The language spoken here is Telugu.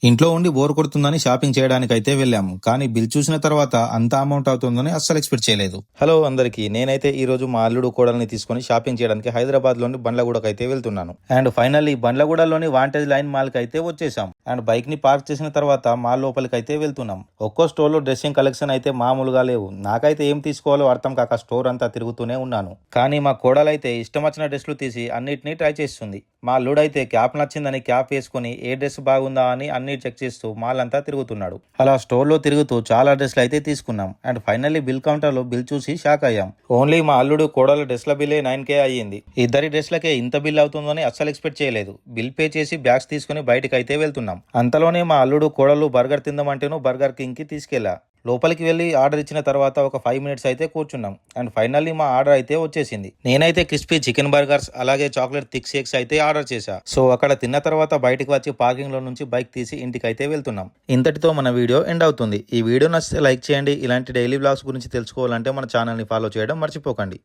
ఇంట్లో ఉండి బోర్ కొడుతుందని షాపింగ్ చేయడానికైతే వెళ్ళాము. కానీ బిల్ చూసిన తర్వాత అంత అమౌంట్ అవుతుందని అస్సలు ఎక్స్పెక్ట్ చేయలేదు. హలో అందరికీ, నేనైతే ఈ రోజు మా అల్లుడు కోడల్ని తీసుకొని షాపింగ్ చేయడానికి హైదరాబాద్ లోని బండ్లగూడకు అయితే వెళ్తున్నాను. అండ్ ఫైనల్లీ బండ్లగూడలోని వాంటేజ్ లైన్ మాల్ కి అయితే వచ్చేసాం. అండ్ బైక్ ని పార్క్ చేసిన తర్వాత మాల్ లోపలికి అయితే వెళ్తున్నాం. ఒక్కో స్టోర్ లో డ్రెస్సింగ్ కలెక్షన్ అయితే మామూలుగా లేవు. నాకైతే ఏం తీసుకోవాలో అర్థం కాక స్టోర్ అంతా తిరుగుతూనే ఉన్నాను. కానీ మా కోడలైతే ఇష్టం వచ్చిన డ్రెస్లు తీసి అన్నిటినీ ట్రై చేస్తుంది. మా అల్లుడైతే క్యాప్ నచ్చిందని క్యాప్ వేసుకుని ఏ డ్రెస్ బాగుందా అని అన్ని చెక్ చేస్తూ మాల్ అంతా తిరుగుతున్నాడు. అలా స్టోర్ లో తిరుగుతూ చాలా డ్రెస్లు అయితే తీసుకున్నాం. అండ్ ఫైనల్లీ బిల్ కౌంటర్ లో బిల్ చూసి షాక్ అయ్యాం. ఓన్లీ మా అల్లుడు కోడల డ్రెస్ల బిల్లే 9K అయ్యింది. ఇద్దరి డ్రెస్లకే ఇంత బిల్ అవుతుందని అస్సలు ఎక్స్పెక్ట్ చేయలేదు. బిల్ పే చేసి బ్యాగ్స్ తీసుకుని బయటకు అయితే వెళ్తున్నాం. అంతలోనే మా అల్లుడు కోడలు బర్గర్ తిందామంటేను బర్గర్ కింగ్ కి తీసుకెళ్లా. లోపలికి వెళ్ళి ఆర్డర్ ఇచ్చిన తర్వాత ఒక 5 మినిట్స్ అయితే కూర్చున్నాం. అండ్ ఫైనల్లీ మా ఆర్డర్ అయితే వచ్చేసింది. నేనైతే క్రిస్పీ చికెన్ బర్గర్స్ అలాగే చాక్లెట్ థిక్ షేక్స్ అయితే ఆర్డర్ చేశా. సో అక్కడ తిన్న తర్వాత బయటకు వచ్చి పార్కింగ్ లో నుంచి బైక్ తీసి ఇంటికి అయితే వెళ్తున్నాం. ఇంతటితో మన వీడియో ఎండ్ అవుతుంది. ఈ వీడియో నచ్చితే లైక్ చేయండి. ఇలాంటి డైలీ బ్లాగ్స్ గురించి తెలుసుకోవాలంటే మన ఛానల్ ని ఫాలో చేయడం మర్చిపోకండి.